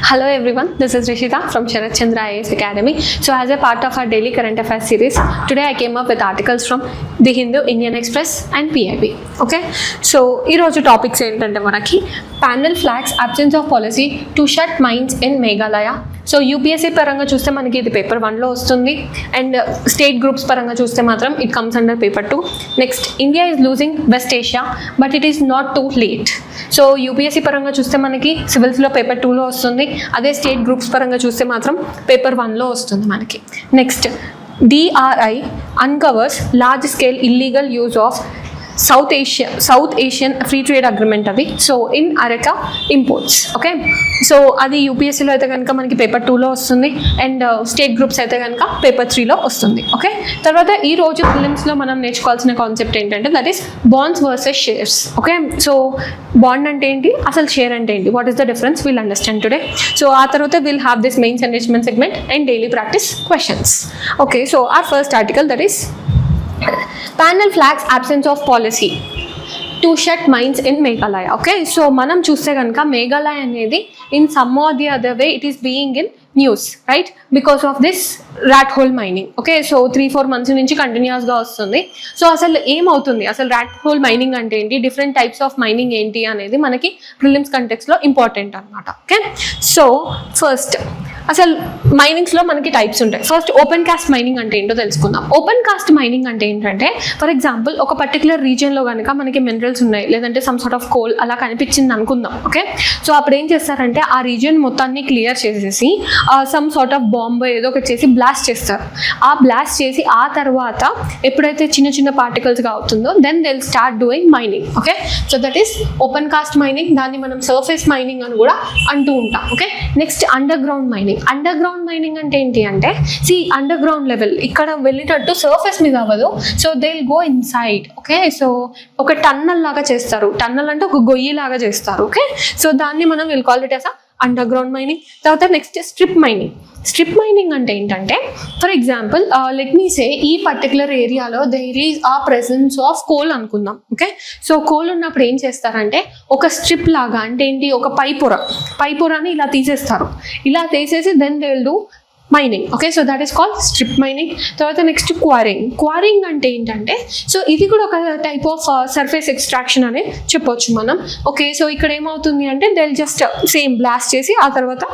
Hello everyone, this is Rishita from Sharat Chandra IAS Academy. So as a part of our daily current affairs series, today I came up with articles from The Hindu, Indian Express and PIB. Okay, so ee roju topics entante manaki panel flags absence of policy to shut mines in Meghalaya. So UPSC పరంగా చూస్తే మనకి ఇది paper 1లో వస్తుంది and state groups పరంగా చూస్తే మాత్రం it comes under paper 2. Next India is losing West Asia but it is not too late. So UPSC పరంగా చూస్తే మనకి సివిల్స్లో పేపర్ 2లో వస్తుంది, అదే స్టేట్ గ్రూప్స్ పరంగా చూస్తే మాత్రం పేపర్ 1లో వస్తుంది మనకి. Next DRI uncovers large scale illegal use of South Asian free trade agreement అది. So in areca imports. Okay, so అది యూపీఎస్సీలో అయితే కనుక మనకి పేపర్ 2లో వస్తుంది అండ్ స్టేట్ గ్రూప్స్ అయితే కనుక పేపర్ 3లో వస్తుంది. ఓకే, తర్వాత ఈ రోజు ఫిలిమ్స్లో మనం నేర్చుకోవాల్సిన కాన్సెప్ట్ ఏంటంటే that is bonds versus shares. Okay, so bond అంటే ఏంటి, అసలు షేర్ అంటే ఏంటి, what is the difference, will understand today. So ఆ తర్వాత will have this mains enrichment segment and daily practice questions. Okay, so our first article that is panel flags absence of policy to shut mines in Meghalaya. Okay, so మనం చూస్తే కనుక మేఘాలయ అనేది in some or the other way it is being in news, right, because of this rat hole mining. Okay, so 3-4 months నుంచి కంటిన్యూస్గా వస్తుంది. So అసలు ఏమవుతుంది, అసలు ర్యాట్ హోల్ మైనింగ్ అంటే ఏంటి, డిఫరెంట్ టైప్స్ ఆఫ్ మైనింగ్ ఏంటి అనేది మనకి ప్రిలిమ్స్ కంటెక్స్లో ఇంపార్టెంట్ అనమాట. ఓకే, సో ఫస్ట్ అసలు మైనింగ్స్లో మనకి టైప్స్ ఉంటాయి. ఫస్ట్ ఓపెన్ కాస్ట్ మైనింగ్ అంటే ఏంటో తెలుసుకుందాం. ఓపెన్ కాస్ట్ మైనింగ్ అంటే ఏంటంటే ఫర్ ఎగ్జాంపుల్ ఒక పర్టికులర్ రీజియన్లో కనుక మనకి మినరల్స్ ఉన్నాయి లేదంటే సమ్ సార్ట్ ఆఫ్ కోల్ అలా కనిపించింది అనుకుందాం. ఓకే, సో అప్పుడు ఏం చేస్తారంటే ఆ రీజియన్ మొత్తాన్ని క్లియర్ చేసేసి సమ్ సార్ట్ ఆఫ్ బాంబ్ ఏదో ఒకటి చేసి బ్లాస్ట్ చేస్తారు. ఆ బ్లాస్ట్ చేసి ఆ తర్వాత ఎప్పుడైతే చిన్న చిన్న పార్టికల్స్గా అవుతుందో then they will start doing mining. Okay, so that is open cast mining. దాన్ని మనం సర్ఫేస్ మైనింగ్ అని కూడా అంటూ ఉంటాం. Okay, next under ground mining. Under ground mining అంటే ఏంటి అంటే అండర్ గ్రౌండ్ లెవెల్ ఇక్కడ వెళ్ళేటట్టు సర్ఫేస్ మీద అవ్వదు. So they will go inside. Okay, so ఒక టన్నల్ లాగా చేస్తారు. టన్నల్ అంటే ఒక గొయ్యి లాగా చేస్తారు. ఓకే, సో దాన్ని మనం will call it as under ground mining. తర్వాత next strip mining. Strip mining అంటే ఏంటంటే for example let me say ఈ పర్టికులర్ ఏరియాలో there is a presence of coal అనుకుందాం. ఓకే, సో కోల్ ఉన్నప్పుడు ఏం చేస్తారంటే ఒక స్ట్రిప్ లాగా అంటే ఏంటి, ఒక పైపొరని ఇలా తీసేస్తారు. ఇలా తీసేసి then they will do mining. Okay, so that is called strip mining. తర్వాత నెక్స్ట్ క్వారింగ్ అంటే ఏంటంటే సో ఇది కూడా ఒక టైప్ ఆఫ్ సర్ఫేస్ ఎక్స్ట్రాక్షన్ అని చెప్పొచ్చు మనం. ఓకే, సో ఇక్కడ ఏమవుతుంది అంటే దే జస్ట్ సేమ్ బ్లాస్ట్ చేసి ఆ తర్వాత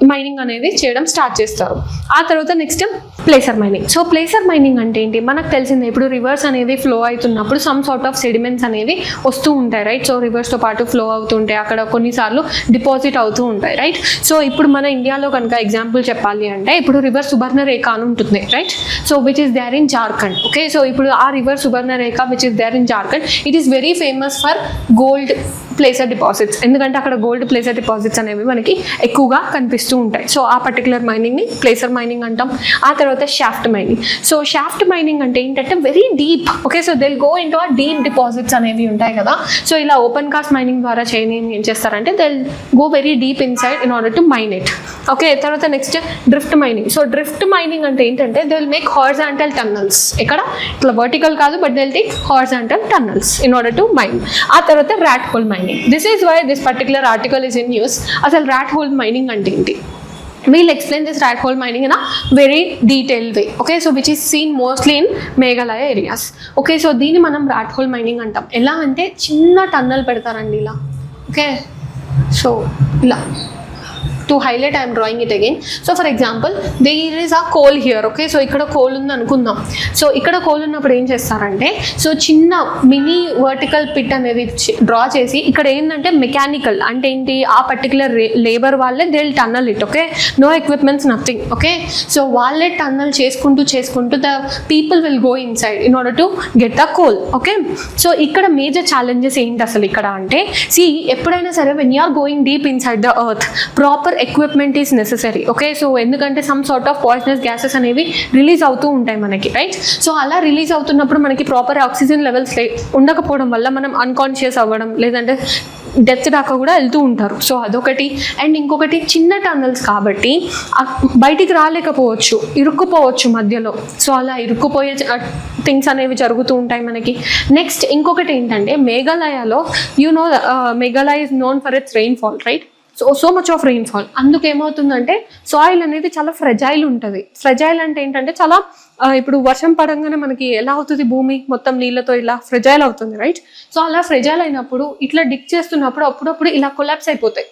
మైనింగ్ అనేది చేయడం స్టార్ట్ చేస్తారు. ఆ తర్వాత next pleasure mining. So pleasure mining అంటే ఏంటి, మనకు తెలిసిందే ఇప్పుడు రివర్స్ అనేది ఫ్లో అవుతున్నప్పుడు సమ్ సార్ట్ ఆఫ్ సెడిమెంట్స్ అనేవి వస్తూ ఉంటాయి, రైట్. సో రివర్స్తో పాటు ఫ్లో అవుతుంటాయి, అక్కడ కొన్నిసార్లు డిపాజిట్ అవుతూ ఉంటాయి, రైట్. సో ఇప్పుడు మన ఇండియాలో కనుక ఎగ్జాంపుల్ చెప్పాలి అంటే ఇప్పుడు రివర్ సుబర్ణరేఖ అని ఉంటుంది, right. So which is there in Jharkhand. Okay, so ఇప్పుడు ఆ river Subarnarekha which is there in Jharkhand it is very famous for gold placer deposits. ఎందుకంటే అక్కడ గోల్డ్ ప్లేసర్ డిపాజిట్స్ అనేవి మనకి ఎక్కువగా కనిపిస్తూ ఉంటాయి. సో ఆ పర్టికులర్ మైనింగ్ని ప్లేసర్ మైనింగ్ అంటాం. ఆ తర్వాత shaft mining. So shaft mining అంటే ఏంటంటే very deep. Okay, so they will go into ఆ డీప్ డిపాజిట్స్ అనేవి ఉంటాయి కదా. సో ఇలా ఓపెన్ కాస్ట్ మైనింగ్ ద్వారా ఏం చేస్తారంటే they will go very deep inside in order to mine it. Okay, తర్వాత next drift mining. So drift mining అంటే ఏంటంటే they will make horizontal tunnels. ఇక్కడ ఇట్లా వర్టికల్ కాదు but they will take horizontal tunnels in order to mine. ఆ తర్వాత rat hole mining. This is why this particular article is in news. అసలు rat hole mining అంటే ఏంటి, we'll explain this rat hole mining in a very detailed way. Okay, so which is seen mostly in Meghalaya areas. Okay, so దీన్ని మనం rat hole mining అంటాం. ఎలా అంటే చిన్న tunnel పెడతారండి ఇలా. ఓకే, సో ఇలా to highlight I am drawing it again. So for example there is a coal here. Okay, so ఇక్కడ కోల్ ఉంది అనుకుందాం. సో ఇక్కడ కోల్ ఉన్నప్పుడు ఏం చేస్తారంటే సో చిన్న మినీ వర్టికల్ పిట్ అనేది డ్రా చేసి ఇక్కడ ఏంటంటే మెకానికల్ అంటే ఏంటి ఆ పర్టికులర్ లేబర్ వాళ్ళే they will tunnel it. Okay, no equipments nothing. Okay, so వాళ్ళే టన్నల్ చేసుకుంటూ the people will go inside in order to get the coal. Okay, so ఇక్కడ మేజర్ ఛాలెంజెస్ ఏంటి అసలు ఇక్కడ అంటే ఎప్పుడైనా సరే when you are going deep inside the earth proper equipment is necessary. Okay, so ఎందుకంటే some sort of poisonous gases అనేవి release అవుతూ ఉంటాయి మనకి, రైట్. సో అలా రిలీజ్ అవుతున్నప్పుడు మనకి ప్రాపర్ ఆక్సిజన్ లెవెల్స్ ఉండకపోవడం వల్ల మనం అన్కాన్షియస్ అవ్వడం లేదంటే డెత్ దాకా కూడా వెళ్తూ ఉంటారు. సో అదొకటి. అండ్ ఇంకొకటి చిన్న టన్నల్స్ కాబట్టి బయటికి రాలేకపోవచ్చు, ఇరుక్కుపోవచ్చు మధ్యలో. సో అలా ఇరుక్కుపోయే థింగ్స్ అనేవి జరుగుతూ ఉంటాయి మనకి. నెక్స్ట్ ఇంకొకటి ఏంటంటే మేఘాలయలో Meghalaya is known for its rainfall, right. So much of rainfall. అందుకు ఏమవుతుందంటే సాయిల్ అనేది చాలా ఫ్రెజైల్ ఉంటుంది. ఫ్రెజైల్ అంటే ఏంటంటే చాలా ఇప్పుడు వర్షం పడంగానే మనకి ఎలా అవుతుంది, భూమి మొత్తం నీళ్ళతో ఇలా ఫ్రెజైల్ అవుతుంది, రైట్? సో అలా ఫ్రెజైల్ అయినప్పుడు ఇట్లా డిక్ చేస్తున్నప్పుడు అప్పుడప్పుడు ఇలా కొలాప్స్ అయిపోతాయి.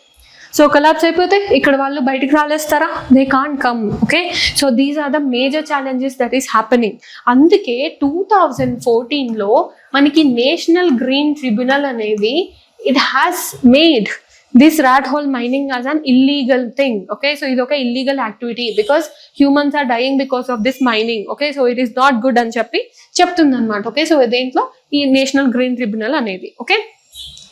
సో కొలాప్స్ అయిపోతే ఇక్కడ వాళ్ళు బయటికి రాలేస్తారా? They can't come. Okay, so these are the major challenges that is happening. అందుకే 2014లో మనకి నేషనల్ గ్రీన్ ట్రిబ్యునల్ అనేది it has made this rat hole mining as an illegal thing. Okay, so ఇది ఒక illegal activity because humans are dying because of this mining. Okay, so it is not good అని చెప్తుంది అనమాట. Okay, so దేంట్లో ఈ national green tribunal అనేది. Okay,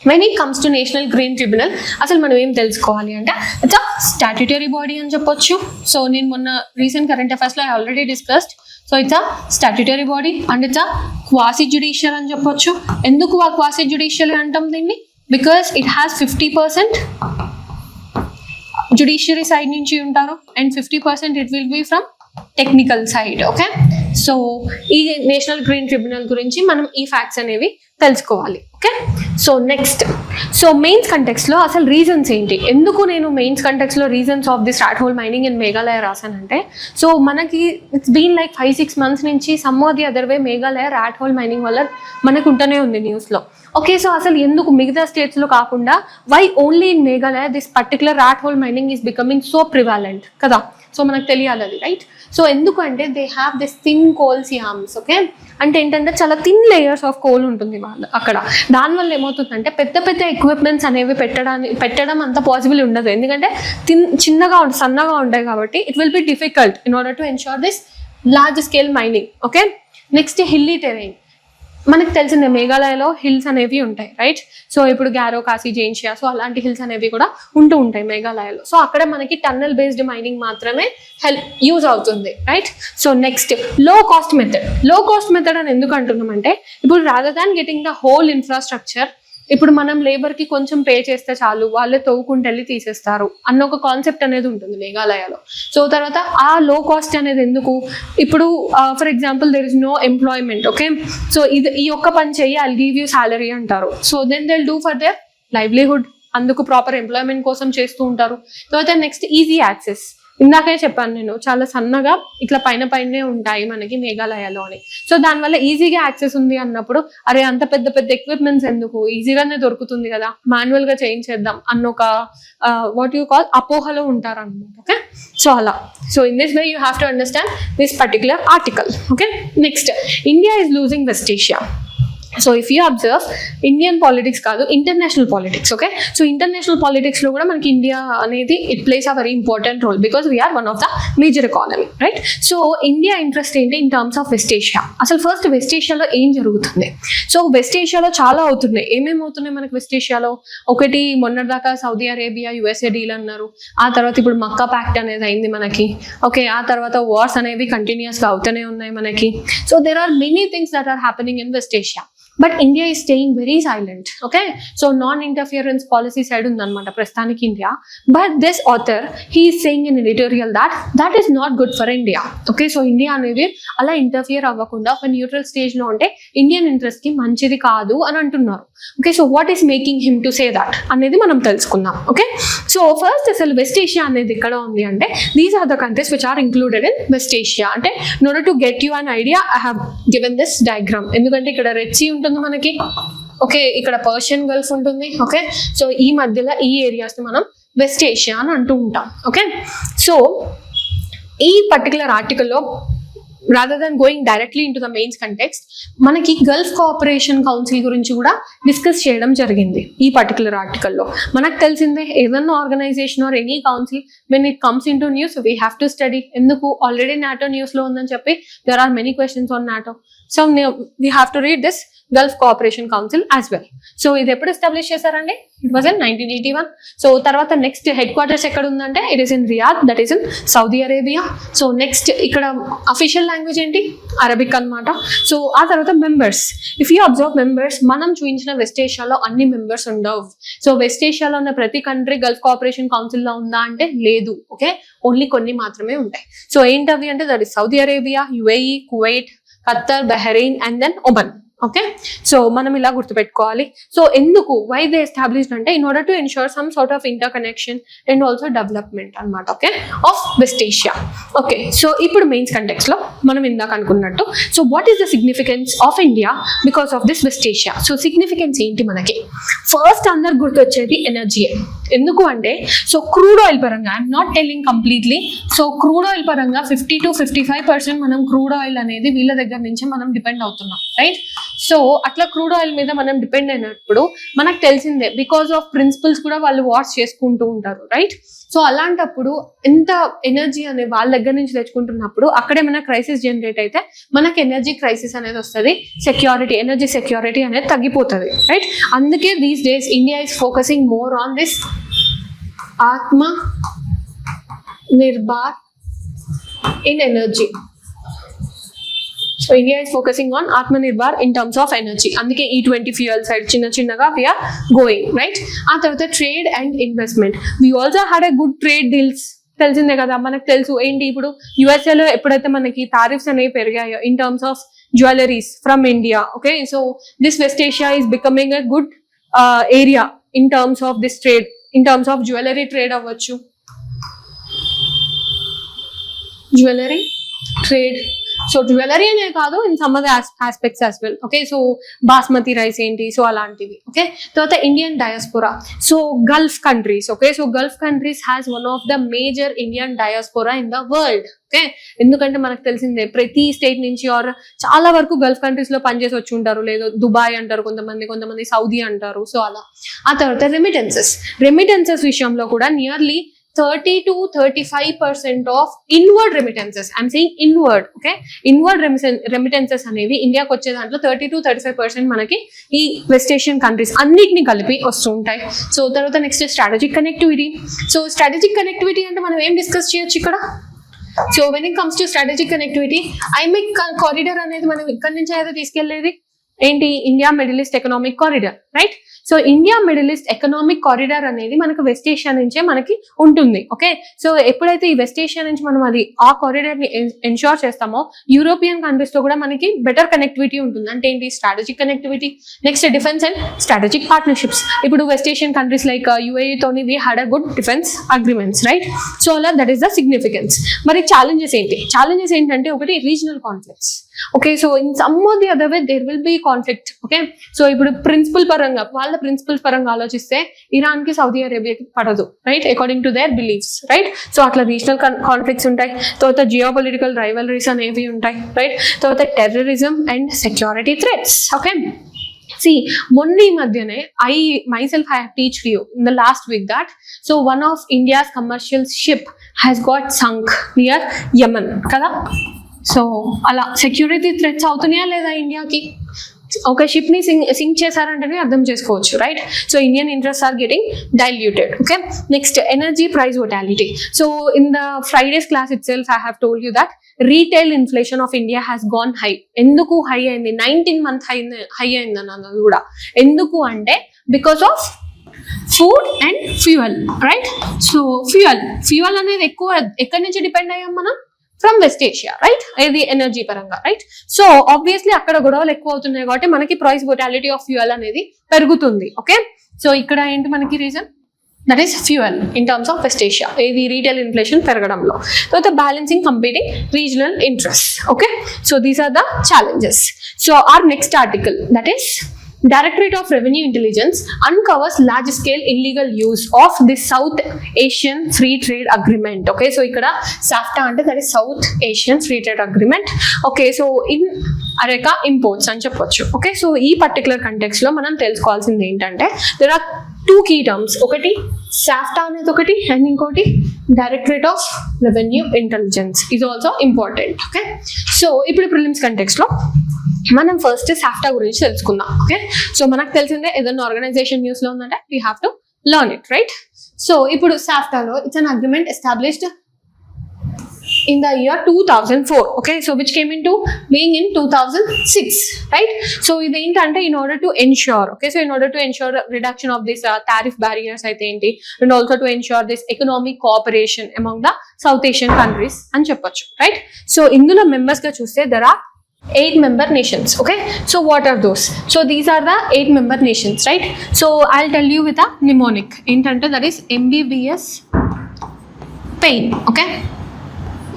when it comes to national green tribunal అసలు మనం ఏం తెలుసుకోవాలి అంటే ఇట్స్ అ స్టాట్యుటరీ బాడీ అని చెప్పొచ్చు. సో నేను మొన్న రీసెంట్ కరెంట్ అఫైర్స్లో I already discussed. So it's a statutory body and it's a quasi judicial అని చెప్పొచ్చు. ఎందుకు ఆ క్వాసి జ్యుడిషియల్ అంటాం దీన్ని? Because it has 50% judiciary side నుంచి ఉంటారు and 50% it will be from technical side. Okay, so ఈ నేషనల్ గ్రీన్ ట్రిబ్యునల్ గురించి మనం ఈ ఫ్యాక్ట్స్ అనేవి తెలుసుకోవాలి. Okay, so next, so mains కంటెక్స్లో అసలు రీజన్స్ ఏంటి, ఎందుకు నేను మెయిన్స్ కంటెక్స్లో reasons of this rat hole mining in Meghalaya రాశానంటే, సో మనకి ఇట్స్ బీన్ లైక్ 5-6 months నుంచి some or the other way Meghalaya rat hole mining వల్ల మనకు ఉంటూనే ఉంది న్యూస్లో. ఓకే, సో అసలు ఎందుకు మిగతా స్టేట్స్లో కాకుండా why only in Meghalaya this particular rat hole mining is becoming so prevalent కదా? సో మనకు తెలియాలి అది, రైట్? సో ఎందుకంటే they have this thin coal seams. Okay, అంటే ఏంటంటే చాలా థిన్ లేయర్స్ ఆఫ్ కోల్ ఉంటుంది అక్కడ. దానివల్ల ఏమవుతుందంటే పెద్ద పెద్ద ఎక్విప్మెంట్స్ అనేవి పెట్టడం అంత పాసిబుల్ ఉండదు. ఎందుకంటే చిన్నగా సన్నగా ఉంటాయి కాబట్టి it will be difficult in order to ensure this large scale mining. Okay, next hilly terrain. మనకు తెలిసిందే మేఘాలయలో హిల్స్ అనేవి ఉంటాయి, రైట్? సో ఇప్పుడు గ్యారో, కాశీ, జైన్షియా, సో అలాంటి హిల్స్ అనేవి కూడా ఉంటూ ఉంటాయి మేఘాలయలో. సో అక్కడ మనకి టన్నల్ బేస్డ్ మైనింగ్ మాత్రమే యూజ్ అవుతుంది, రైట్? సో నెక్స్ట్ లో కాస్ట్ మెథడ్ అని ఎందుకు అంటున్నామంటే, ఇప్పుడు rather than getting the whole infrastructure, ఇప్పుడు మనం లేబర్కి కొంచెం పే చేస్తే చాలు, వాళ్ళే తవ్వుకుంటూ వెళ్ళి తీసేస్తారు అన్న ఒక కాన్సెప్ట్ అనేది ఉంటుంది మేఘాలయలో. సో తర్వాత ఆ లో కాస్ట్ అనేది ఎందుకు, ఇప్పుడు for example there is no employment. Okay, so ఈ ఒక్క పని చెయ్యి, ఐల్ గివ్ యూ సాలరీ అంటారు. So then they will do for their livelihood. అందుకు ప్రాపర్ ఎంప్లాయ్మెంట్ కోసం చేస్తూ ఉంటారు. తర్వాత నెక్స్ట్ ఈజీ యాక్సెస్. ఇందాకే చెప్పాను నేను, చాలా సన్నగా ఇట్లా పైనే ఉంటాయి మనకి మేఘాలయలో అని. సో దానివల్ల ఈజీగా యాక్సెస్ ఉంది అన్నప్పుడు అరే అంత పెద్ద పెద్ద ఎక్విప్మెంట్స్ ఎందుకు, ఈజీగానే దొరుకుతుంది కదా, మాన్యువల్ గా చేయించేద్దాం అన్న ఒక వాట్ యూ కాల్ అపోహలో ఉంటారు అనమాట. ఓకే, సో అలా. So in this way you have to understand this particular article. Okay, next, India is losing West Asia. So if you observe, Indian politics కాదు, international politics. Okay, so international పాలిటిక్స్లో కూడా మనకి India అనేది it plays a very important role because we are one of the major economy, right? So India interest ఏంటి in terms of West Asia? అసలు first west ఏషియాలో ఏం జరుగుతుంది? సో వెస్ట్ ఏషియాలో చాలా అవుతున్నాయి. ఏమేమి అవుతున్నాయి మనకి వెస్ట్ ఏషియాలో? ఒకటి మొన్నటిదాకా సౌదీ అరేబియా యుఎస్ఏ డీల్ అన్నారు. ఆ తర్వాత ఇప్పుడు మక్కా ప్యాక్ట్ అనేది అయింది మనకి. ఓకే, ఆ తర్వాత వార్స్ అనేవి కంటిన్యూస్గా అవుతూనే ఉన్నాయి మనకి. So there are many things that are happening in West Asia. But India is staying very silent. Okay, so non interference policy side ఉందన్నమాట ప్రస్తుతానికి India. But this author he is saying in editorial that is not good for India. Okay, so India అనేది అలా interfere అవ్వకుండా ఒక neutral స్టేజ్లో ఉంటే Indian ఇంట్రెస్ట్కి మంచిది కాదు అని అంటున్నారు. Okay, so what is making him to say that అనేది మనం తెలుసుకుందాం. ఓకే, సో ఫస్ట్ అసలు వెస్ట్ ఏషియా అనేది ఎక్కడ ఉంది అంటే, these are the countries which are included in West Asia. అంటే in order to get you an idea I have given this diagram. ఎందుకంటే ఇక్కడ రెడ్ సీ ఉంటుంది మనకి. ఓకే, ఇక్కడ పర్షియన్ గల్ఫ్ ఉంటుంది. ఓకే, సో ఈ మధ్యలో ఈ ఏరియాస్ ని మనం వెస్ట్ ఏషియా అని అంటూ ఉంటాం. ఓకే, సో ఈ పర్టికులర్ ఆర్టికల్లో rather than going directly into the mains context, మనకి గల్ఫ్ కోఆపరేషన్ కౌన్సిల్ గురించి కూడా డిస్కస్ చేయడం జరిగింది ఈ పర్టికులర్ ఆర్టికల్లో. మనకు తెలిసిందే ఏదన్నా organisation or any council when it comes into news we have to study. ఎందుకు, ఆల్రెడీ నాటో న్యూస్లో ఉందని చెప్పి there are many questions on NATO. So we have to read this Gulf Cooperation Council as well. So ఇది ఎప్పుడు establish చేశారండి? It was in 1981. So తర్వాత next headquarters ఎక్కడ ఉందంటే it is in Riyadh, that is in Saudi Arabia. So next ఇక్కడ official language ఏంటి? Arabic అనమాట. So ఆ తర్వాత members, if you observe members, మనం చూపించిన వెస్ట్ ఏషియాలో అన్ని మెంబర్స్ ఉండవు. సో వెస్ట్ ఏషియాలో ఉన్న ప్రతి కంట్రీ గల్ఫ్ కోఆపరేషన్ కౌన్సిల్లో ఉందా అంటే లేదు. ఓకే, ఓన్లీ కొన్ని మాత్రమే ఉంటాయి. సో ఏంటవి అంటే that is Saudi Arabia, UAE, Kuwait, Qatar, Bahrain and then Oman. Okay, so మనం ఇలా గుర్తుపెట్టుకోవాలి. సో ఎందుకు వై దే ఎస్టాబ్లిష్డ్ అంటే in order to ensure some sort of interconnection and also development అనమాట. Okay, of West Asia. Okay, so ఇప్పుడు mains context లో మనం ఇందాక అనుకున్నట్టు, so what is the significance of India because of this West Asia? So significance ఏంటి మనకి? First అందరు గుర్తొచ్చేది ఎనర్జీ. ఎందుకు అంటే సో క్రూడ్ ఆయిల్ పరంగా, I'm not telling completely, so crude oil పరంగా 50 to 55% మనం క్రూడ్ ఆయిల్ అనేది వీళ్ళ దగ్గర నుంచి మనం డిపెండ్ అవుతున్నాం, రైట్? సో అట్లా క్రూడ్ ఆయిల్ మీద మనం డిపెండ్ అయినప్పుడు మనకు తెలిసిందే, బికాస్ ఆఫ్ ప్రిన్సిపల్స్ కూడా వాళ్ళు వాష్ చేసుకుంటూ ఉంటారు, రైట్? సో అలాంటప్పుడు ఎంత ఎనర్జీ అనే వాళ్ళ దగ్గర నుంచి తెచ్చుకుంటున్నప్పుడు అక్కడే మన క్రైసిస్ జనరేట్ అయితే మనకి ఎనర్జీ క్రైసిస్ అనేది వస్తుంది, సెక్యూరిటీ, ఎనర్జీ సెక్యూరిటీ అనేది తగ్గిపోతుంది, రైట్? అందుకే these days India is focusing more on this ఆత్మ nirbhar in energy. So India is focusing on Atmanirbhar in terms of energy. అందుకే E20 fuel side చిన్నగా we are going, right? ఆ తర్వాత trade and investment. We also had a good trade deals. తెలిసిందే కదా మనకు తెలుసు ఏంటి, ఇప్పుడు యుఎస్ఏలో ఎప్పుడైతే మనకి టారిఫ్స్ అనేవి పెరిగాయో in terms of jewelleries from India, okay, so this West Asia is becoming a good area in terms of this trade, in terms of jewellery trade అవ్వచ్చు, జ్యువెలరీ ట్రేడ్. సో జ్యువెలరీ అనే కాదు, in some other aspects as well. Okay, so basmati rice ఏంటి, so అలాంటివి. Okay, తర్వాత Indian diaspora. So Gulf countries, okay, so Gulf countries has one of the major Indian diaspora in the world. Okay, ఎందుకంటే మనకు తెలిసిందే ప్రతి state నుంచి are చాలా వరకు గల్ఫ్ కంట్రీస్ లో పనిచేసి వచ్చి ఉంటారు, లేదు దుబాయ్ అంటారు కొంతమంది సౌదీ అంటారు. సో అలా. ఆ తర్వాత రెమిటెన్సెస్ విషయంలో కూడా nearly 30 to 35% of inward remittances. I'm saying inward, okay? Inward remittances అనేవి ఇండియాకి వచ్చే దాంట్లో 30 to 35% మనకి ఈ వెస్ట్ ఏషియన్ కంట్రీస్ అన్నిటిని కలిపి వస్తూ ఉంటాయి. సో తర్వాత next strategic connectivity. So strategic connectivity అంటే మనం ఏం డిస్కస్ చేయొచ్చు ఇక్కడ? So when it comes to strategic connectivity, ఐమెక్ corridor అనేది మనం ఇక్కడి నుంచి అయితే తీసుకెళ్లేది ఏంటి? India middle east economic corridor, right? So India middle east economic corridor అనేది మనకు వెస్ట్ ఏషియా నుంచే మనకి ఉంటుంది. ఓకే, సో ఎప్పుడైతే ఈ వెస్ట్ ఏషియా నుంచి మనం అది ఆ కారిడార్ ని ఎన్షూర్ చేస్తామో యూరోపియన్ కంట్రీస్ తో కూడా మనకి బెటర్ కనెక్టివిటీ ఉంటుంది. అంటే ఏంటి? Strategic connectivity. Next defence and strategic partnerships. ఇప్పుడు West Asian countries like UAE తోని we had a good defence agreements, right? So అలా దట్ ఈస్ ద సిగ్నిఫికెన్స్. మరి ఛాలెంజెస్ ఏంటి? ఛాలెంజెస్ ఏంటంటే ఒకటి regional conflicts. Okay, so in some or the other way there will be conflict. Okay, so ఇప్పుడు principle పరంగా వాళ్ళ principles పరంగా ఆలోచిస్తే ఇరాన్ కి సౌదీ అరేబియాకి పడదు, right? According to their beliefs, right? So అట్లా రీజనల్ కాన్ఫ్లిక్ట్స్ ఉంటాయి. తర్వాత జియో పొలిటికల్ రైవలరీస్ అనేవి ఉంటాయి, రైట్? తర్వాత terrorism and security threats. Okay, see మొన్న ఈ మధ్యనే I myself have teached you in the last week that so one of India's commercial ship has got sunk near Yemen కదా. So అలా security threats అవుతున్నాయా లేదా ఇండియాకి? ఒక షిప్ ని సింక్ చేశారంటేనే అర్థం చేసుకోవచ్చు, right? So Indian interest are getting diluted. Okay, next energy price volatility. So in the Fridays class itself I have told you that retail inflation of India has gone high. ఎందుకు high అయింది? 19 month high అయింది అన్నది కూడా. ఎందుకు అంటే because of food and fuel, right? So fuel అనేది ఎక్కువ ఎక్కడి నుంచి డిపెండ్ అయ్యాం మనం? From West Asia, right? ఇది ఎనర్జీ పరంగా, రైట్? సో ఆబ్వియస్లీ అక్కడ గొడవలు ఎక్కువ అవుతున్నాయి కాబట్టి మనకి ప్రైస్ వొటాలిటీ ఆఫ్ ఫ్యూయల్ అనేది పెరుగుతుంది. ఓకే, సో ఇక్కడ ఏంటి మనకి reason? That is fuel in terms of West Asia, ఇది రీటైల్ ఇన్ఫ్లేషన్ పెరగడంలో. తర్వాత balancing competing regional interest. Okay, so these are the challenges. So our next article that is Directorate of Revenue Intelligence uncovers large-scale illegal use of the South Asian Free Trade Agreement. Okay, so ikkada SAFTA ante that is South Asian Free Trade Agreement. Okay, so in Areka imports అని చెప్పొచ్చు. Okay, so ఈ particular context లో మనం తెలుసుకోవాల్సింది ఏంటంటే there are two key terms. ఒకటి SAFTA అనేది ఒకటి and ఇంకోటి Directorate of Revenue Intelligence is also important. Okay, so ఇప్పుడు ప్రిలిమ్స్ కంటెక్స్ట్ లో మనం ఫస్ట్ సాఫ్టా గురించి తెలుసుకుందాం. ఓకే, సో మనకు తెలిసిందే ఏదైనా ఆర్గనైజేషన్ న్యూస్ లో ఉందంటే we have to learn it, right? So ఇప్పుడు సాఫ్టాలో it's an agreement established in the year 2004. Okay, so which came into being in 2006, right? So ఇది ఏంటంటే in order to ensure, okay, so in order to ensure reduction of this tariff barriers అయితే ఏంటి, and also to ensure this economic cooperation among the South Asian countries అని చెప్పొచ్చు, right? So ఇందులో members గా చూస్తే there are 8-member nations. Okay, so what are those? So these are the 8-member nations, right? So I'll tell you with a mnemonic intente, that is MBBS pain. Okay,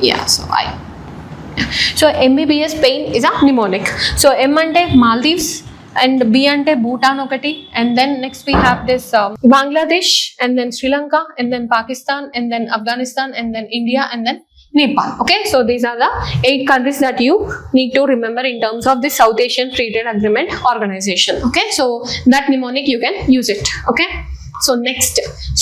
yeah, so MBBS pain is a mnemonic. So M ante Maldives and B ante Bhutan okati, and then next we have this Bangladesh, and then Sri Lanka, and then Pakistan, and then Afghanistan, and then India, and then Nepal. Okay, so these are the 8 countries that you need to remember in terms of the South Asian Free Trade Agreement Organization. Okay, so that mnemonic you can use it. Okay, so next,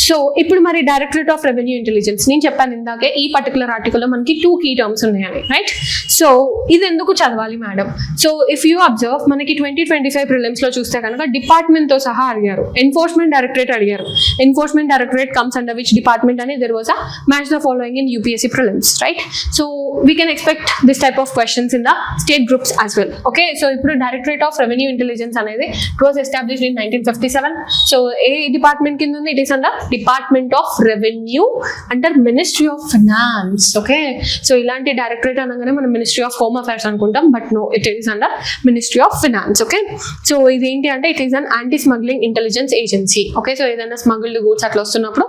so ఇప్పుడు మరి directorate of revenue intelligence, నేను చెప్పాను ఇందాకే ఈ particular ఆర్టికల్లో మనకి 2 key terms ఉన్నాయని, right? So ఇది ఎందుకు చదవాలి madam? So if you observe, మనకి 2025 ప్రిలిమ్స్లో చూస్తే కనుక డిపార్ట్మెంట్తో సహా అడిగారు. ఎన్ఫోర్స్మెంట్ డైరెక్టరేట్ అడిగారు. Enforcement directorate comes under which department అని there was a match the following in UPSC prelims, right? So we can expect this type of questions in the state groups as well. Okay, so ఇప్పుడు directorate of revenue intelligence అనేది it was established in 1957. So A department కింద ఉంది? It is under department of revenue under ministry of finance. Okay, so ఇలాంటి directorate అనగానే మనం ministry of home affairs అనుకుంటాం, but no, it is under ministry of finance. Okay, so ఇదేంటి అంటే it is an anti smuggling intelligence agency. Okay, so ఏదైనా smuggled goods అట్లా వస్తున్నప్పుడు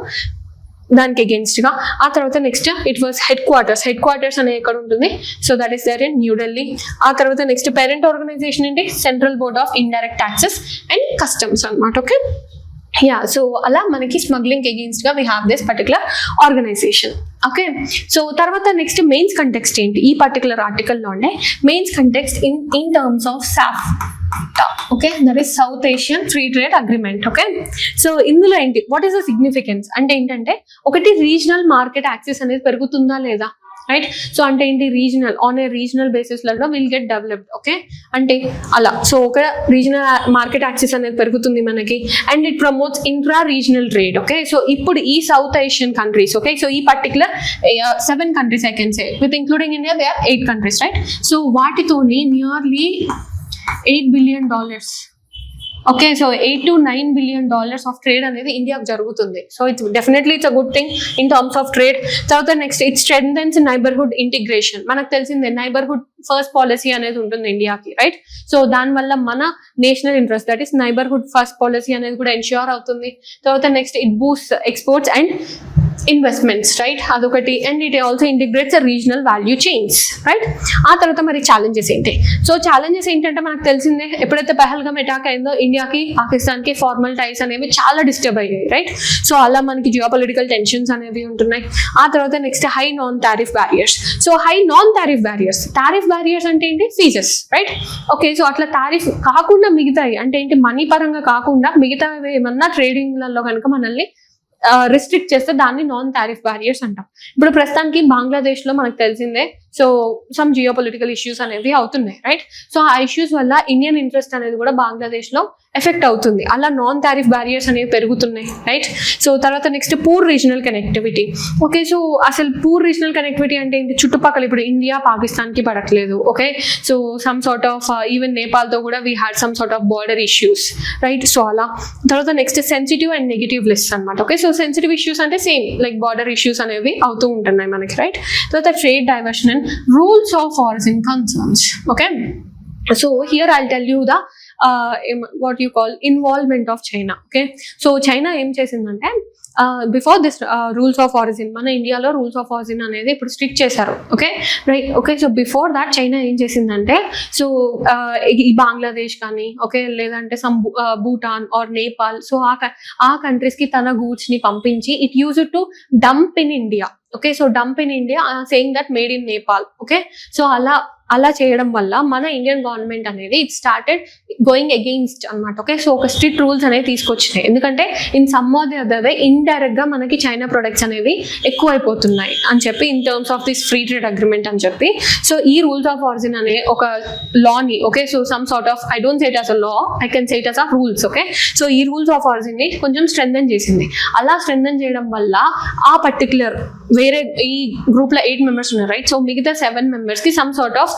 దానికి అగేన్స్ట్ గా. ఆ తర్వాత next it was headquarters అనేది ఎక్కడ ఉంటుంది? So that is there in New Delhi. ఆ తర్వాత నెక్స్ట్ పేరెంట్ ఆర్గనైజేషన్ ఏంటి? Central board of indirect taxes and customs అన్నమాట. ఓకే, యా, సో అలా మనకి స్మగ్లింగ్ అగేన్స్ట్ గా we have this particular organisation. Okay, so తర్వాత నెక్స్ట్ మెయిన్స్ కంటెక్స్ట్ ఏంటి? ఈ పర్టికులర్ ఆర్టికల్లో ఉండే mains context in terms of SAFTA. Okay, that is South Asian free trade agreement. Okay, so ఇందులో ఏంటి, వాట్ ఈస్ ద సిగ్నిఫికెన్స్ అంటే ఏంటంటే, ఒకటి రీజనల్ మార్కెట్ యాక్సెస్ అనేది పెరుగుతుందా లేదా, రైట్? సో అంటే ఏంటి, రీజనల్ ఆన్ ఏ రీజనల్ బేసిస్లలో విల్ గెట్ డెవలప్డ్. ఓకే, అంటే అలా. సో ఒక రీజనల్ మార్కెట్ యాక్సెస్ అనేది పెరుగుతుంది మనకి, and it promotes intra regional trade. Okay, so ఇప్పుడు ఈ South Asian countries, okay, so ఈ particular 7 countries I can say, with including India they are 8 countries, right? So వాటితోని nearly $8 billion, okay, so $8 to $9 billion of trade అనేది ఇండియాకు జరుగుతుంది. So it's a good thing in terms of trade. తర్వాత next it strengthens neighbourhood integration. మనకు తెలిసిందే neighbourhood first policy అనేది ఉంటుంది ఇండియాకి, రైట్? సో దానివల్ల మన national interest, that is neighbourhood first policy అనేది కూడా ఎన్ష్యూర్ అవుతుంది. తర్వాత next it boost exports and investments, right? అదొకటి. And it also integrates regional value chains, right? ఆ తర్వాత మరి ఛాలెంజెస్ ఏంటి? సో ఛాలెంజెస్ ఏంటంటే మనకు తెలిసిందే, ఎప్పుడైతే పహల్గామ్ అటాక్ అయిందో ఇండియాకి పాకిస్తాన్కి ఫార్మల్ టైస్ అనేవి చాలా డిస్టర్బ్ అయ్యాయి, రైట్? సో అలా మనకి జియోపొలిటికల్ టెన్షన్స్ అనేవి ఉంటున్నాయి. ఆ తర్వాత next high non tariff barriers. So high non tariff barriers అంటే ఏంటి? Fees, right? ఓకే, సో అట్లా టారిఫ్ కాకుండా మిగతాయి అంటే ఏంటి? మనీ పరంగా కాకుండా మిగతా ఏమన్నా ట్రేడింగ్లలో కనుక మనల్ని రిస్ట్రిక్ట్ చేస్తే దాన్ని నాన్ టారిఫ్ బ్యారియర్స్ అంటాం. ఇప్పుడు ప్రస్తుతానికి బంగ్లాదేశ్ లో మనకు తెలిసిందే, సో సమ్ జియోపొలిటికల్ ఇష్యూస్ అనేవి అవుతున్నాయి, రైట్? సో ఆ ఇష్యూస్ వల్ల ఇండియన్ ఇంట్రెస్ట్ అనేది కూడా బంగ్లాదేశ్ లో ఎఫెక్ట్ అవుతుంది. అలా నాన్ టారిఫ్ బ్యారియర్స్ అనేవి పెరుగుతున్నాయి, రైట్? సో తర్వాత next poor regional connectivity. Okay, so అసలు పూర్ రీజనల్ కనెక్టివిటీ అంటే ఏంటి? చుట్టుపక్కల ఇప్పుడు ఇండియా పాకిస్తాన్ కి పడట్లేదు. Okay, so some sort of even Nepal తో కూడా we had some sort of border issues, right? So అలా. తర్వాత next sensitive and negative list అనమాట. ఓకే, సో సెన్సిటివ్ ఇష్యూస్ అంటే సేమ్ లైక్ బార్డర్ ఇష్యూస్ అనేవి అవుతూ ఉంటున్నాయి మనకి, రైట్? తర్వాత trade diversion and rules of origin concerns. Okay, so here I'll tell you the what you call involvement of China. Okay, so China ఏం చేసిందంటే before this rules of origin, మన ఇండియాలో rules of origin అనేది ఇప్పుడు strict చేశారు. Okay, right? Okay, so before that China ఏం చేసిందంటే, so ఈ బంగ్లాదేశ్ కానీ, ఓకే, లేదంటే some Bhutan or Nepal, so ఆ కంట్రీస్ కి తన గూడ్స్ ని పంపించి it use to dump in India. Okay, so dump in India saying that made in Nepal. Okay, so అలా చేయడం వల్ల మన ఇండియన్ గవర్నమెంట్ అనేది ఇట్ స్టార్టెడ్ గోయింగ్ అగెయిన్స్ట్ అనమాట. ఓకే, సో ఒక స్ట్రిక్ట్ రూల్స్ అనేవి తీసుకొచ్చినాయి. ఎందుకంటే in some or the other way indirect గా మనకి చైనా ప్రొడక్ట్స్ అనేవి ఎక్కువైపోతున్నాయి అని చెప్పి, in terms of this free trade agreement అని చెప్పి, సో ఈ రూల్స్ ఆఫ్ ఆరిజిన్ అనే ఒక లాని, okay, so some sort of, I don't say it as a law, I can say it as a rules. Okay, so ఈ rules of origin ని కొంచెం strengthen చేసింది. అలా స్ట్రెంథెన్ చేయడం వల్ల ఆ పర్టికులర్ వేరే ఈ గ్రూప్ లో 8 members ఉన్నారు, రైట్? సో మిగతా 7 members కి సమ్ సార్ట్ ఆఫ్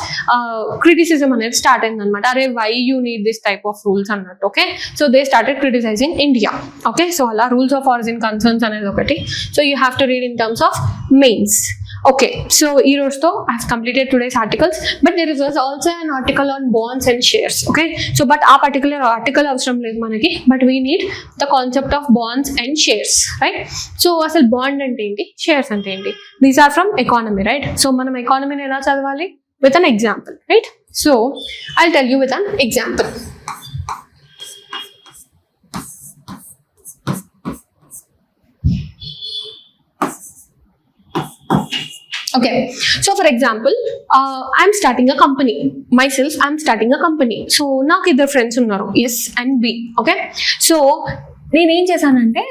క్రిటిసిజం అనేది స్టార్ట్ అయింది అనమాట. అరే why you need this type of rules అన్నట్టు. Okay, so they started criticizing India. Okay, so అలా రూల్స్ ఆఫ్ ఆరిజిన్ కన్సర్న్స్ అనేది ఒకటి. So you have to read in terms of mains. Okay, so ఈ రోజుతో I have completed today's articles, but there is also an article on bonds and shares. Okay, so but ఆ particular article అవసరం లేదు మనకి, but we need the concept of bonds and shares, right? So అసలు bond అంటే ఏంటి, shares అంటే ఏంటి, these are from economy, right? So మనం ఎకానమీని ఎలా చదవాలి? With an example, right? So I'll tell you with an example. Okay, so for example, I'm starting a company. Myself, I'm starting a company. So నాకు ఇద్దరు friends ఉన్నారు, S and B. Okay, so నేనేం చేశానంటే,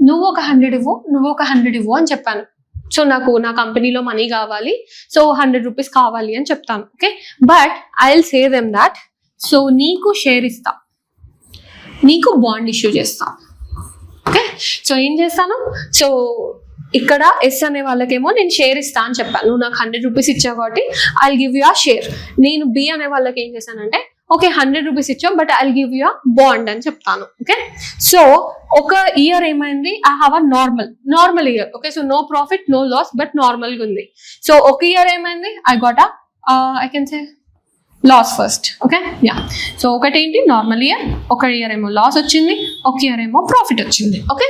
నువ్వు ఒక 100 ఇవ్వు, నువ్వు ఒక 100 ఇవ్వు అని చెప్పాను. సో నాకు నా కంపెనీలో మనీ కావాలి, సో 100 రూపీస్ కావాలి అని చెప్తాను. Okay, but I will say them that, so నీకు షేర్ ఇస్తా, నీకు బాండ్ ఇష్యూ చేస్తా. ఓకే, సో ఏం చేస్తాను, సో ఇక్కడ ఎస్ అనే వాళ్ళకేమో నేను షేర్ ఇస్తా అని చెప్పాను, నువ్వు నాకు 100 రూపీస్ ఇచ్చావు కాబట్టి I give you a share. నేను బి అనే వాళ్ళకి ఏం చేశానంటే, ఓకే 100 రూపీస్ ఇచ్చావు but I give you bond అని చెప్తాను. ఓకే, సో ఒక ఇయర్ ఏమైంది, I have a normal year. Okay, so no profit no loss, but నార్మల్గా ఉంది. సో ఒక ఇయర్ ఏమైంది, I got I can say loss first. Okay, yeah, so ఒకటి ఏంటి నార్మల్ ఇయర్, ఒక ఇయర్ ఏమో లాస్ వచ్చింది, ఒక ఇయర్ ఏమో ప్రాఫిట్ వచ్చింది. ఓకే,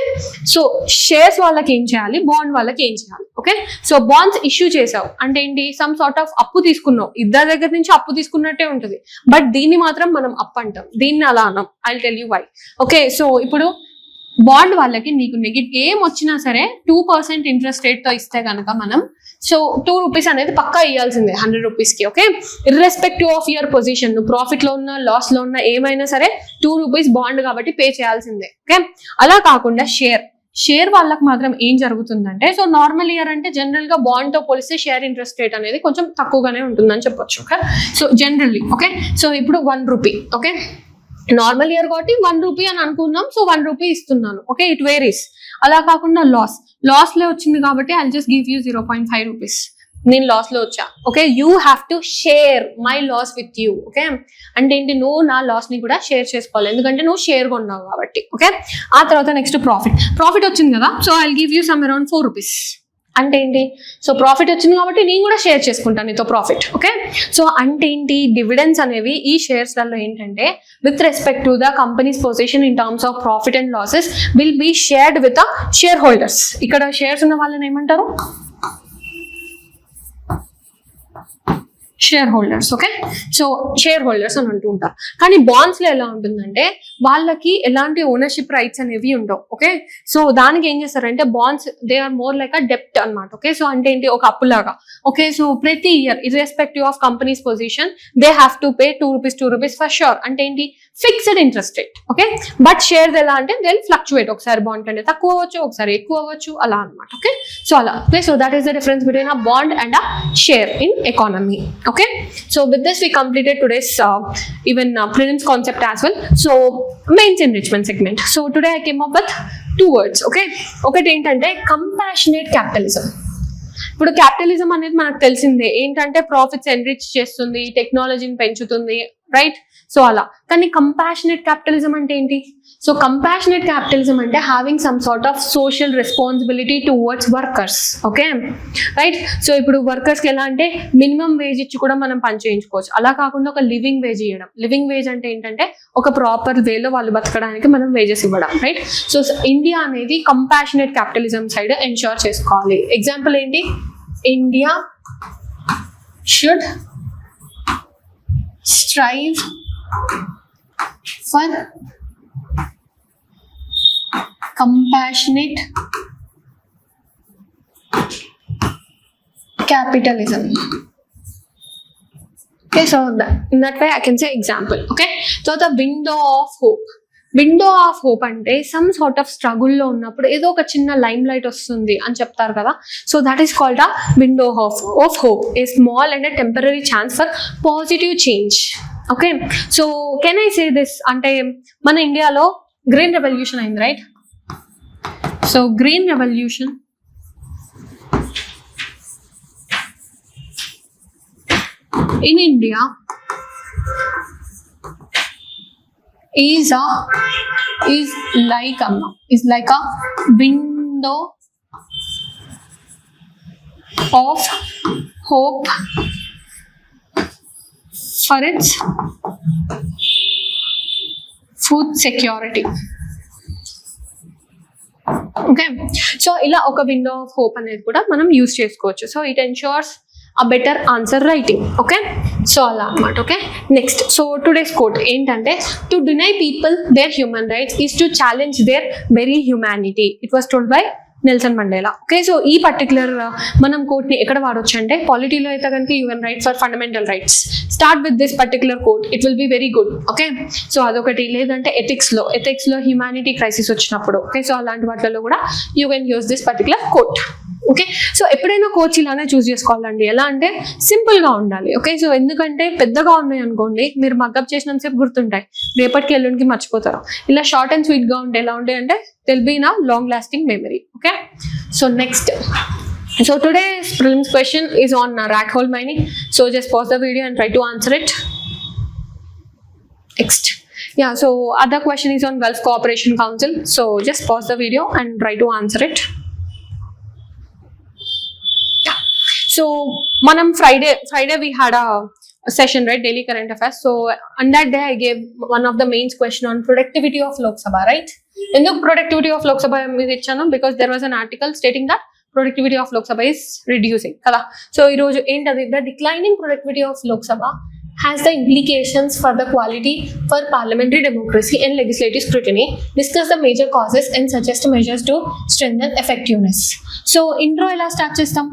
సో షేర్స్ వాళ్ళకి ఏం చేయాలి, బాండ్ వాళ్ళకి ఏం చేయాలి? ఓకే, సో బాండ్స్ ఇష్యూ చేసావు అంటే ఏంటి, సమ్ సార్ట్ ఆఫ్ అప్పు తీసుకున్నావు, ఇద్దరి దగ్గర నుంచి అప్పు తీసుకున్నట్టే ఉంటుంది, బట్ దీన్ని మాత్రం మనం అప్పు అంటాం, దీన్ని అలా అన్నాం. I will tell you why. Okay, so ఇప్పుడు బాండ్ వాళ్ళకి నీకు ఏం వచ్చినా సరే 2% ఇంట్రెస్ట్ రేట్తో ఇస్తే కనుక మనం, సో 2 రూపీస్ అనేది పక్కా ఇవ్వాల్సిందే 100 రూపీస్కి. Okay, irrespective of your position, నువ్వు ప్రాఫిట్లో ఉన్నా లాస్లో ఉన్నా ఏమైనా సరే 2 రూపీస్ బాండ్ కాబట్టి పే చేయాల్సిందే. ఓకే, అలా కాకుండా షేర్ వాళ్ళకి మాత్రం ఏం జరుగుతుందంటే, సో నార్మల్ ఇయర్ అంటే జనరల్గా బాండ్తో పోలిస్తే షేర్ ఇంట్రెస్ట్ రేట్ అనేది కొంచెం తక్కువగానే ఉంటుందని చెప్పొచ్చు. Okay, so generally. Okay, so ఇప్పుడు 1 రూపీ. ఓకే, నార్మల్ ఇయర్ కాబట్టి 1 రూపీ అని అనుకున్నాం, సో 1 రూపీ ఇస్తున్నాను. Okay, it varies. అలా కాకుండా లాస్లో వచ్చింది కాబట్టి I just give you 0.5 rupees. నేను లాస్లో వచ్చా. Okay, you have to share my loss with you. Okay, అంటే ఏంటి, నువ్వు నా లాస్ని కూడా షేర్ చేసుకోవాలి, ఎందుకంటే నువ్వు షేర్ కొన్నావు కాబట్టి. ఓకే, ఆ తర్వాత నెక్స్ట్ ప్రాఫిట్ వచ్చింది కదా, so I give you some around 4 rupees. అంటే ఏంటి, సో ప్రాఫిట్ వచ్చింది కాబట్టి నేను కూడా షేర్ చేసుకుంటాను నీతో ప్రాఫిట్. ఓకే, సో అంటే ఏంటి, డివిడెండ్స్ అనేవి ఈ షేర్స్లలో ఏంటంటే with respect to the companies position in terms of profit and losses will be shared with the shareholders. ఇక్కడ షేర్స్ ఉన్న వాళ్ళని ఏమంటారు, shareholders. Okay, so shareholders అని అంటూ ఉంటారు. కానీ బాండ్స్లో ఎలా ఉంటుందంటే వాళ్ళకి ఎలాంటి ఓనర్షిప్ రైట్స్ అనేవి ఉండవు. ఓకే, సో దానికి ఏం చేస్తారంటే bonds they are more like a డెప్ట్ అనమాట. ఓకే, సో అంటే ఏంటి, ఒక అప్పులాగా. ఓకే, సో ప్రతి year irrespective of companies position they have to pay 2 rupees for sure. అంటే ఏంటి, fixed interest rate. Okay, but share ఎలా అంటే దే ఫ్లక్చువేట్, ఒకసారి బాండ్ అంటే తక్కువ అవ్వచ్చు, ఒకసారి ఎక్కువ అవ్వచ్చు, అలా అనమాట. ఓకే, సో అలా. Okay, so that is the difference between a bond and a share in economy. Okay, so with this we completed today's prelims concept as well. So mains enrichment segment. So today I came up with 2 words. Okay, ఒకటి ఏంటంటే compassionate capitalism. ఇప్పుడు capitalism అనేది మనకు తెలిసిందే, ఏంటంటే profits enrich చేస్తుంది, టెక్నాలజీని పెంచుతుంది, రైట్? సో అలా. కానీ కంపాషనేట్ క్యాపిటలిజం అంటే ఏంటి? సో కంపాషనేట్ క్యాపిటలిజం అంటే having some sort of social responsibility towards workers. Okay, right? So ఇప్పుడు వర్కర్స్కి ఎలా అంటే మినిమం వేజ్ ఇచ్చి కూడా మనం పని చేయించుకోవచ్చు, అలా కాకుండా ఒక లివింగ్ వేజ్ ఇవ్వడం. లివింగ్ వేజ్ అంటే ఏంటంటే ఒక ప్రాపర్ వేలో వాళ్ళు బతకడానికి మనం వేజెస్ ఇవ్వడం, రైట్? సో ఇండియా అనేది కంపాషనేట్ క్యాపిటలిజం సైడ్ ఎన్షూర్ చేసుకోవాలి. ఎగ్జాంపుల్ ఏంటి, India should strive for compassionate capitalism. Okay, so in that way I can say example. Okay, so the window of hope. Window of hope అంటే some sort of స్ట్రగుల్లో ఉన్నప్పుడు ఏదో ఒక చిన్న lime light వస్తుంది అని చెప్తారు కదా, so that is called a window of hope, a small and temporary chance for positive change. Okay, so can I say this అంటే మన ఇండియాలో గ్రీన్ రెవల్యూషన్ అయింది, right? So green revolution in India is like a window of hope for its food security. Okay, so ఇలా ఒక window of hope అనేది కూడా మనం use చేసుకోవచ్చు. So it ensures a better answer writing. Okay, so అలా అనమాట. Okay, next, so today's quote ఏంటంటే, to deny people their human rights is to challenge their very humanity. It was told by Nelson Mandela. Okay, so ఈ particular మనం కోట్ని ఎక్కడ వాడొచ్చు అంటే, పాలిటీలో అయితే కనుక UN rights for fundamental rights, start with this particular quote, it will be very good. Okay, so అదొకటి. లేదంటే ఎథిక్స్లో హ్యూమానిటీ క్రైసిస్ వచ్చినప్పుడు, ఓకే, సో అలాంటి వాటిలో కూడా you can use this particular quote. Okay, so ఎప్పుడైనా కోచ్ ఇలానే చూస్ చేసుకోవాలండి. ఎలా అంటే సింపుల్గా ఉండాలి. ఓకే, సో ఎందుకంటే పెద్దగా ఉన్నాయి అనుకోండి, మీరు మగ్గప్ చేసినంతసేపు గుర్తుంటాయి, రేపటికి ఎల్లుండికి మర్చిపోతారు. ఇలా షార్ట్ అండ్ స్వీట్గా ఉంటాయి. ఎలా ఉంటాయి అంటే they'll be in a long lasting memory. Okay, so next, so today's prelims question is on rat hole mining. So just pause the video and try to answer it. Next, yeah, so other question is on Gulf Cooperation Council. So just pause the video and try to answer it. Yeah, so manam Friday we had a session, right, daily current affairs. So on that day I gave one of the main question on productivity of Lok Sabha, right? ఎందుకు productivity of Lok Sabha మీద ఇచ్చాను, because there was an article stating that productivity of Lok Sabha is reducing కదా. So ఈ రోజు ఏంటది, the declining productivity of Lok Sabha has the implications for the quality for parliamentary democracy and legislative scrutiny, discuss the major causes and suggest measures to strengthen effectiveness. So intro ela start chestam.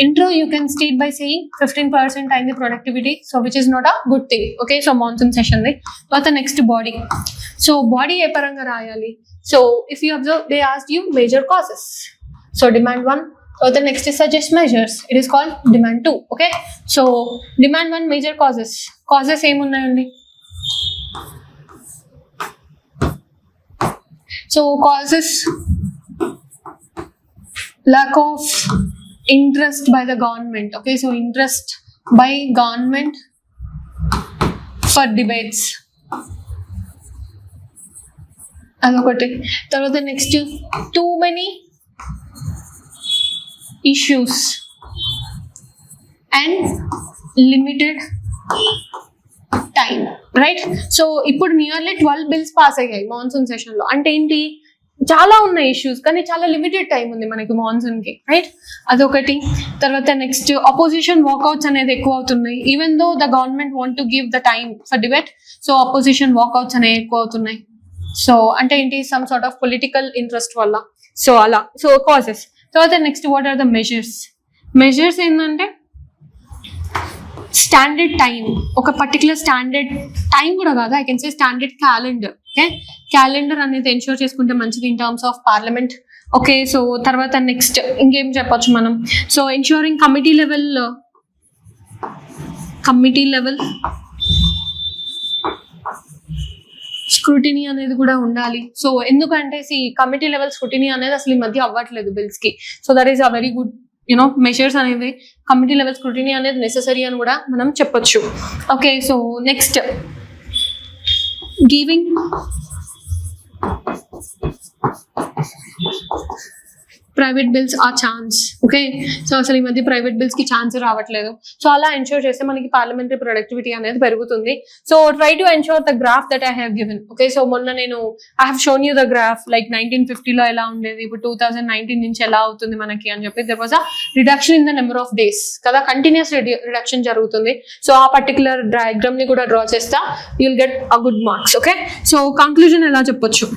Intro you can state by saying 15% aindi productivity, so which is not a good thing. Okay, so monsoon session ni but the next body, so body e paranga rayali. So if you observe, they asked you major causes, so demand 1. So the next is suggest measures. It is called demand 2. Okay, so demand 1 major causes ఏం ఉన్నాయండి. So causes lack of interest by the government. Okay, so interest by government for debates, అదొకటి. తర్వాత next, too many issues and limited time, right? So ఇప్పుడు nearly 12 bills pass అయ్యాయి monsoon session లో. అంటే ఏంటి, చాలా ఉన్నాయి ఇష్యూస్, కానీ చాలా లిమిటెడ్ టైం ఉంది మనకి మాన్సూన్ కి, రైట్? అదొకటి. తర్వాత నెక్స్ట్, అపోజిషన్ వాకౌట్స్ అనేది ఎక్కువ అవుతున్నాయి. Even though the government want to give the time for debate, so opposition walkouts అనేవి ఎక్కువ అవుతున్నాయి. సో అంటే ఏంటి, some sort of political interest వల్ల. సో అలా, సో కాజెస్. తర్వాత next, what are the measures ఏంటంటే, స్టాండర్డ్ టైం, ఒక పర్టికులర్ స్టాండర్డ్ టైం కూడా కాదు, I can say standard calendar. Okay, calendar అనేది ఎన్షూర్ చేసుకుంటే మంచిది in terms of parliament. Okay, so తర్వాత నెక్స్ట్ ఇంకేం చెప్పొచ్చు మనం, so ensuring committee level scrutiny అనేది కూడా ఉండాలి. సో ఎందుకంటే కమిటీ లెవెల్ స్క్రూటినీ అనేది అసలు ఈ మధ్య అవ్వట్లేదు బిల్స్ కి. So that is a very good measures అనేవి. కమిటీ లెవెల్ స్క్రూటినీ అనేది నెసెసరీ అని కూడా మనం చెప్పొచ్చు. Okay, so next, giving private bills a chance. Okay, so అసలు ఈ మధ్య ప్రైవేట్ బిల్స్ కి ఛాన్స్ రావట్లేదు. సో అలా ఎన్షూర్ చేస్తే మనకి పార్లమెంటరీ ప్రొడక్టివిటీ అనేది పెరుగుతుంది. So try to ensure the graph that I have given. Okay, so మొన్న నేను I have shown you the graph, like 1950లో ఎలా ఉండేది, ఇప్పుడు 2019 నుంచి ఎలా అవుతుంది మనకి అని చెప్పి. There was a reduction in the number of days కదా, కంటిన్యూస్ రిడక్షన్ జరుగుతుంది. సో ఆ పర్టికులర్ డయాగ్రామ్ ని కూడా డ్రా చేస్తా, you will get a good marks. Okay, so conclusion ఎలా చెప్పొచ్చు.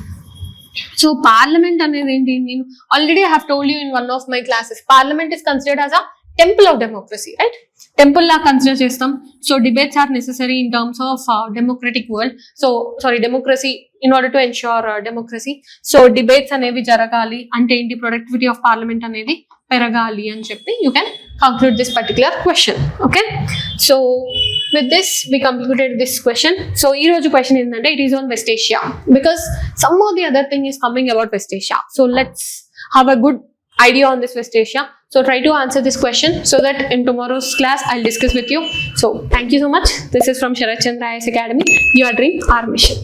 సో పార్లమెంట్ అనేది ఏంటి, నేను already I have told you in one of my classes, parliament is considered as a temple of democracy, right? Temple లా consider చేస్తాం. So debates are necessary in terms of democratic world. So democracy, in order to ensure democracy. So debates అనేవి జరగాలి అంటే ఏంటి, productivity of parliament అనేది పెరగాలి అని చెప్పి you can conclude this particular question. Okay, so with this we completed this question. So ee roju question endante, it is on West Asia, because some of the other thing is coming about West Asia. So let's have a good idea on this West Asia. So try to answer this question so that in tomorrow's class I'll discuss with you. So thank you so much. This is from Sharat Chandra IAS Academy. Your dream, our mission.